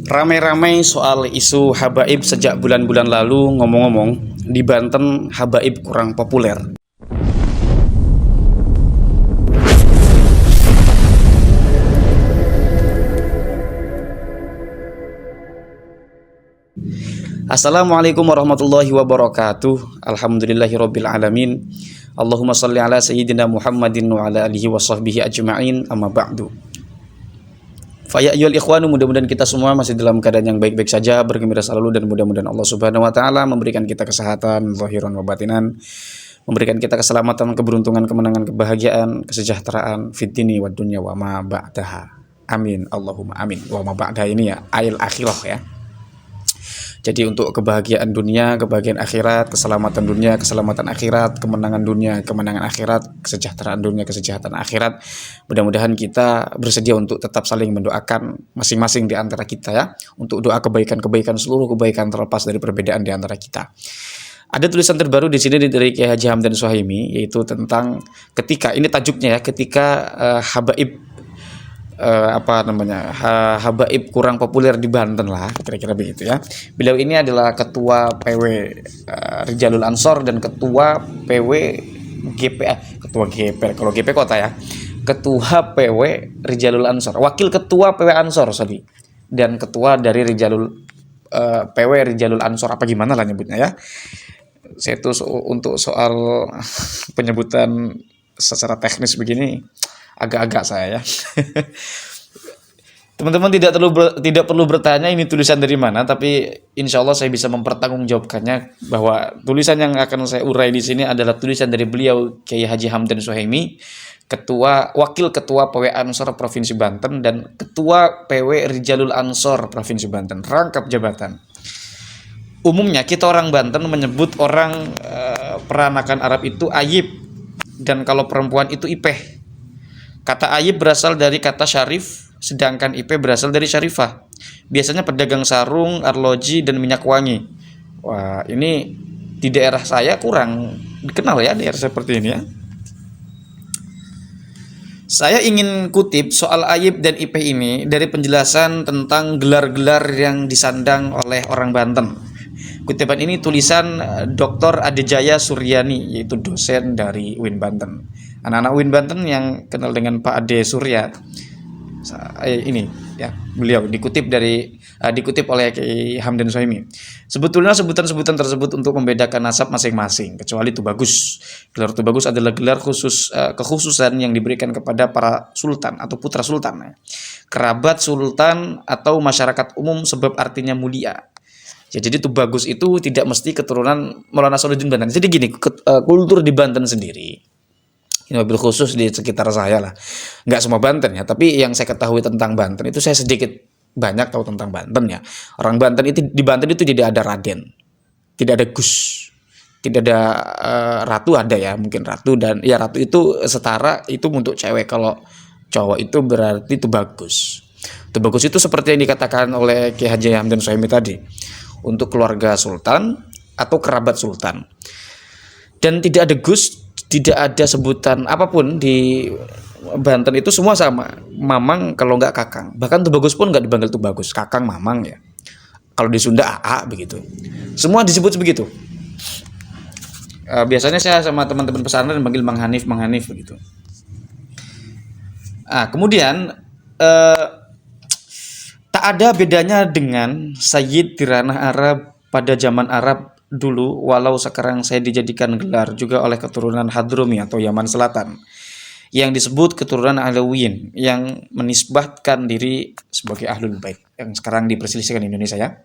Ramai-ramai soal isu habaib sejak bulan-bulan lalu. Ngomong-ngomong, di Banten habaib kurang populer. Assalamualaikum warahmatullahi wabarakatuh. Alhamdulillahirabbil alamin. Allahumma shalli ala sayyidina Muhammadin wa ala alihi wa sahbihi ajma'in. Amma ba'du. Fa ya ayyuhal ikhwanu, mudah-mudahan kita semua masih dalam keadaan yang baik-baik saja, bergembira selalu, dan mudah-mudahan Allah Subhanahu wa taala memberikan kita kesehatan zahiran wa batinan, memberikan kita keselamatan, keberuntungan, kemenangan, kebahagiaan, kesejahteraan fid dini wad dunya wa ma ba'daha. Amin. Allahumma amin. Wa ma ba'daha ini ya ail akhirah ya. Jadi untuk kebahagiaan dunia, kebahagiaan akhirat, keselamatan dunia, keselamatan akhirat, kemenangan dunia, kemenangan akhirat, kesejahteraan dunia, kesejahteraan akhirat. Mudah-mudahan kita bersedia untuk tetap saling mendoakan masing-masing di antara kita ya, untuk doa kebaikan-kebaikan, seluruh kebaikan terlepas dari perbedaan di antara kita. Ada tulisan terbaru di sini dari Kiai Haji Hamdan Suhaimi, yaitu tentang ketika ini tajuknya ya, ketika habaib habaib kurang populer di Banten lah, kira-kira begitu ya. Beliau ini adalah ketua PW Rijalul Ansor dan ketua PW ketua GP, kalau GP kota ya, ketua PW Rijalul Ansor, wakil ketua PW Ansor dan ketua dari PW Rijalul Ansor, apa gimana lah nyebutnya ya. Saya tuh untuk soal penyebutan secara teknis begini agak-agak saya ya. Teman-teman tidak perlu bertanya ini tulisan dari mana, tapi insya Allah saya bisa mempertanggungjawabkannya bahwa tulisan yang akan saya urai di sini adalah tulisan dari beliau Kiai Haji Hamdan Suhaimi, wakil ketua PW Ansor Provinsi Banten dan ketua PW Rijalul Ansor Provinsi Banten, rangkap jabatan. Umumnya kita orang Banten menyebut orang peranakan Arab itu ayib, dan kalau perempuan itu ipeh. Kata ayib berasal dari kata syarif, sedangkan ipeh berasal dari syarifah. Biasanya pedagang sarung, arloji, dan minyak wangi. Wah, ini di daerah saya kurang dikenal ya, daerah seperti ini ya. Saya ingin kutip soal ayib dan ipeh ini dari penjelasan tentang gelar-gelar yang disandang oleh orang Banten. Kutipan ini tulisan Dr. Adejaya Suryani, yaitu dosen dari UIN Banten. Anak-anak UIN Banten yang kenal dengan Pak Ade Surya ini ya, beliau dikutip oleh Kiai Hamdan Suhaimi. Sebetulnya sebutan-sebutan tersebut untuk membedakan nasab masing-masing, kecuali itu bagus. Gelar itu bagus adalah gelar kekhususan yang diberikan kepada para sultan atau putra sultan, kerabat sultan atau masyarakat umum, sebab artinya mulia. Jadi itu bagus itu tidak mesti keturunan Maulana Salahuddin Banten. Jadi gini, kultur di Banten sendiri, ini mobil khusus di sekitar saya lah, nggak semua Banten ya, tapi yang saya ketahui tentang Banten itu saya sedikit banyak tahu tentang Banten ya. Orang Banten itu, di Banten itu tidak ada Raden, tidak ada Gus, tidak ada Ratu, ada ya mungkin Ratu, dan ya Ratu itu setara itu untuk cewek, kalau cowok itu berarti itu bagus. Itu bagus itu seperti yang dikatakan oleh Kiai Haji Hamdan Suhaimi tadi, untuk keluarga sultan atau kerabat sultan. Dan tidak ada Gus, tidak ada sebutan apapun di Banten itu, semua sama, mamang kalau nggak kakang. Bahkan Tubagus pun nggak dipanggil Tubagus, kakang mamang ya. Kalau di Sunda AA begitu. Semua disebut begitu. Biasanya saya sama teman-teman pesantren panggil Mang Hanif begitu. Kemudian tak ada bedanya dengan Sayyid di ranah Arab pada zaman Arab dulu, walau sekarang saya dijadikan gelar juga oleh keturunan Hadromi atau Yaman Selatan, yang disebut keturunan Alawiyin, yang menisbahkan diri sebagai Ahlul Bait, yang sekarang diperselisihkan di Indonesia ya.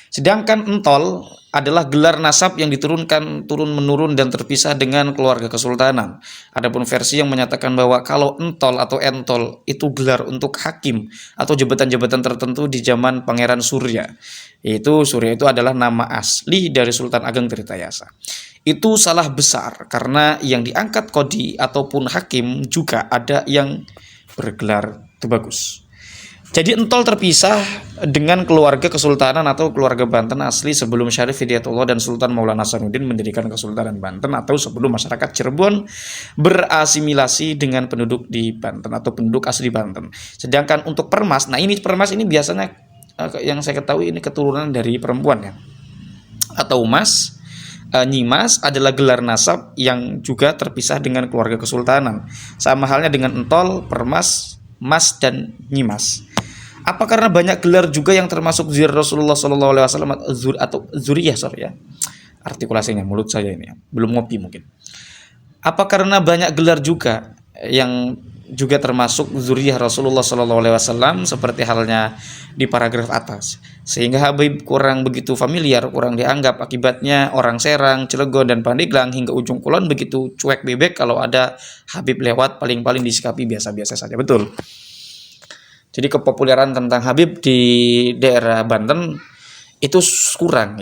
Sedangkan entol adalah gelar nasab yang diturunkan turun-menurun dan terpisah dengan keluarga kesultanan. Adapun versi yang menyatakan bahwa kalau entol atau entol itu gelar untuk hakim atau jabatan-jabatan tertentu di zaman Pangeran Surya. Surya itu adalah nama asli dari Sultan Ageng Tirtayasa. Itu salah besar, karena yang diangkat kodi ataupun hakim juga ada yang bergelar Tubagus. Jadi entol terpisah dengan keluarga kesultanan atau keluarga Banten asli sebelum Syarif Hidayatullah dan Sultan Maulana Hasanuddin mendirikan Kesultanan Banten, atau sebelum masyarakat Cirebon berasimilasi dengan penduduk di Banten atau penduduk asli Banten. Sedangkan untuk permas, nah ini permas ini biasanya yang saya ketahui ini keturunan dari perempuan ya. Atau Mas, Nyimas adalah gelar nasab yang juga terpisah dengan keluarga kesultanan. Sama halnya dengan Entol, Permas, Mas dan Nyimas. Apa karena banyak gelar juga yang termasuk zuriyah Rasulullah SAW atau zuriyah, sorry ya. Artikulasinya mulut saya ini belum ngopi mungkin. Apa karena banyak gelar juga yang juga termasuk zuriyah Rasulullah SAW seperti halnya di paragraf atas, sehingga Habib kurang begitu familiar, kurang dianggap. Akibatnya orang Serang, Cilegon dan Pandeglang hingga ujung kulon begitu cuek bebek kalau ada Habib lewat, paling-paling disikapi biasa-biasa saja. Betul. Jadi kepopuleran tentang Habib di daerah Banten itu kurang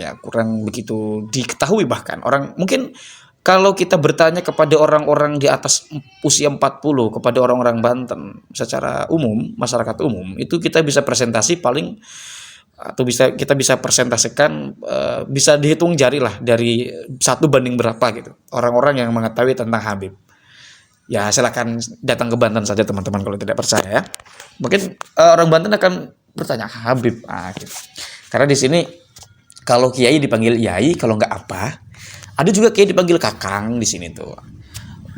begitu diketahui. Bahkan orang mungkin kalau kita bertanya kepada orang-orang di atas usia 40, kepada orang-orang Banten secara umum, masyarakat umum, itu kita bisa presentasi paling, atau kita bisa presentasikan, bisa dihitung jari lah dari 1 banding berapa gitu orang-orang yang mengetahui tentang Habib. Ya silakan datang ke Banten saja teman-teman kalau tidak percaya ya. Mungkin orang Banten akan bertanya Habib, gitu. Karena di sini kalau kiai dipanggil yai, kalau nggak apa. Ada juga kiai dipanggil kakang di sini tuh.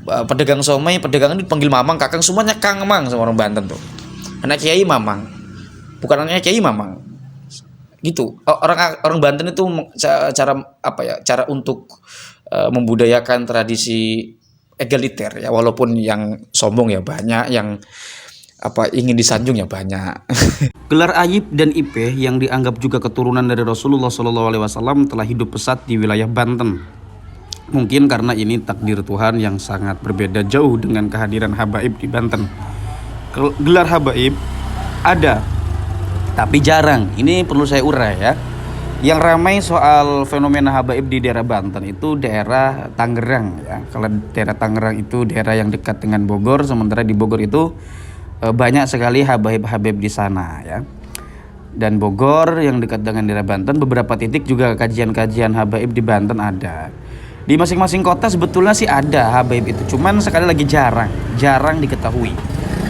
Pedagang somai, pedagang dipanggil mamang, kakang, semuanya kang mang sama orang Banten tuh. Anak kiai mamang, bukan anaknya kiai mamang. Gitu. Orang Banten itu cara untuk membudayakan tradisi egaliter ya, walaupun yang sombong ya banyak, yang ingin disanjung ya banyak. Gelar Ayib dan IP yang dianggap juga keturunan dari Rasulullah SAW telah hidup pesat di wilayah Banten. Mungkin karena ini takdir Tuhan yang sangat berbeda jauh dengan kehadiran habaib di Banten. Gelar habaib ada, tapi jarang. Ini perlu saya urai ya. Yang ramai soal fenomena habaib di daerah Banten itu daerah Tangerang ya. Kalau daerah Tangerang itu daerah yang dekat dengan Bogor, sementara di Bogor itu banyak sekali habaib-habaib di sana ya. Dan Bogor yang dekat dengan daerah Banten, beberapa titik juga kajian-kajian habaib di Banten ada. Di masing-masing kota sebetulnya sih ada habaib itu, cuman sekali lagi jarang diketahui.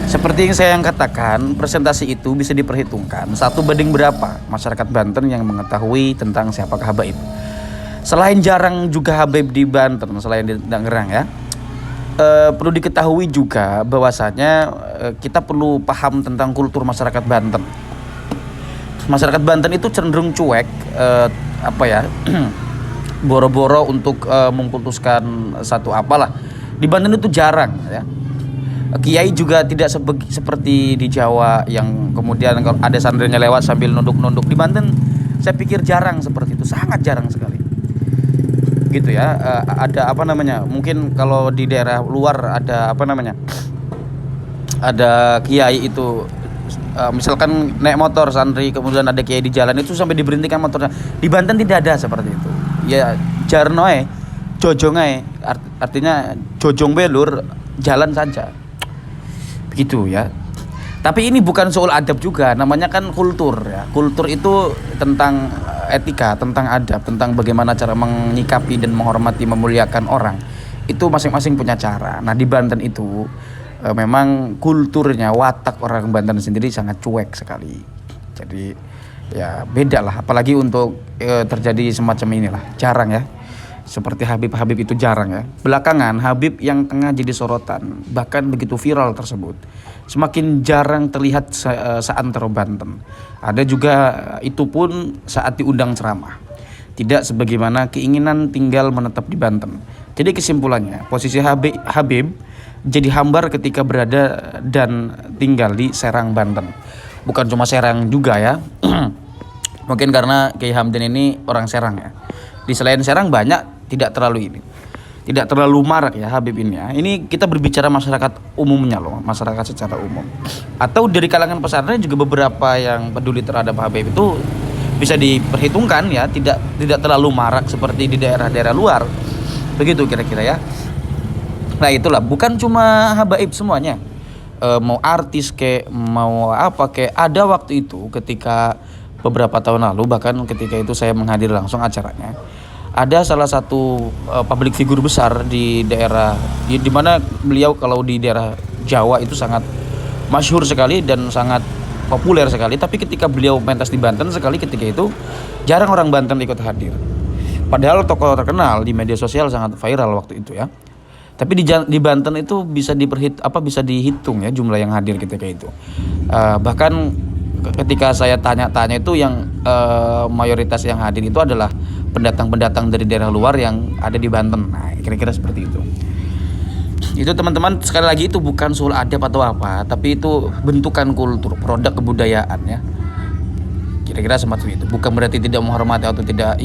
Seperti yang saya katakan, presentasi itu bisa diperhitungkan 1 banding berapa masyarakat Banten yang mengetahui tentang siapakah habaib. Selain jarang juga habaib di Banten, selain di Tangerang ya, perlu diketahui juga bahwasanya kita perlu paham tentang kultur masyarakat Banten. Masyarakat Banten itu cenderung cuek, boro-boro untuk mengkultuskan satu apalah. Di Banten itu jarang ya. Kiai juga tidak seperti di Jawa yang kemudian kalau ada santrinya lewat sambil nunduk-nunduk. Di Banten saya pikir jarang seperti itu, sangat jarang sekali. Gitu ya. Ada mungkin kalau di daerah luar ada ada kiai itu misalkan naik motor santri, kemudian ada kiai di jalan itu sampai diberhentikan motornya. Di Banten tidak ada seperti itu. Ya jarnoe, jojongai, artinya jojong belur, jalan saja. Begitu ya. Tapi ini bukan soal adab juga, namanya kan kultur ya. Kultur itu tentang etika, tentang adab, tentang bagaimana cara menyikapi dan menghormati, memuliakan orang. Itu masing-masing punya cara. Nah, di Banten itu memang kulturnya, watak orang Banten sendiri sangat cuek sekali. Jadi ya beda lah, apalagi untuk terjadi semacam inilah, jarang ya. Seperti Habib itu jarang ya. Belakangan Habib yang tengah jadi sorotan, bahkan begitu viral tersebut, semakin jarang terlihat seantero Banten. Ada juga itu pun saat diundang ceramah, tidak sebagaimana keinginan tinggal menetap di Banten. Jadi kesimpulannya, posisi Habib jadi hambar ketika berada dan tinggal di Serang, Banten. Bukan cuma Serang juga ya. Mungkin karena Kiai Hamdan ini orang Serang ya. Di selain Serang banyak, tidak terlalu marak ya Habib ini ya. Ini kita berbicara masyarakat umumnya loh, masyarakat secara umum. Atau dari kalangan pesantren juga beberapa yang peduli terhadap Habib itu bisa diperhitungkan ya, tidak terlalu marak seperti di daerah-daerah luar. Begitu kira-kira ya. Nah itulah, bukan cuma habaib semuanya. Mau artis mau apa ada waktu itu ketika beberapa tahun lalu, bahkan ketika itu saya menghadiri langsung acaranya. Ada salah satu public figure besar di daerah di mana beliau kalau di daerah Jawa itu sangat masyhur sekali dan sangat populer sekali, tapi ketika beliau pentas di Banten sekali ketika itu jarang orang Banten ikut hadir. Padahal tokoh terkenal di media sosial sangat viral waktu itu ya. Tapi di Banten itu bisa dihitung ya jumlah yang hadir ketika itu. Bahkan ketika saya tanya-tanya itu yang mayoritas yang hadir itu adalah pendatang-pendatang dari daerah luar yang ada di Banten. Nah, kira-kira seperti itu. Itu teman-teman, sekali lagi itu bukan soal adab atau apa, tapi itu bentukan kultur, produk kebudayaan ya. Kira-kira semacam itu. Bukan berarti tidak menghormati atau tidak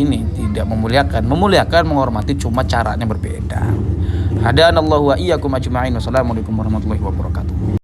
memuliakan. Memuliakan, menghormati, cuma caranya berbeda. Hadanallahu wa iyyakum ajma'in. Wassalamualaikum warahmatullahi wabarakatuh.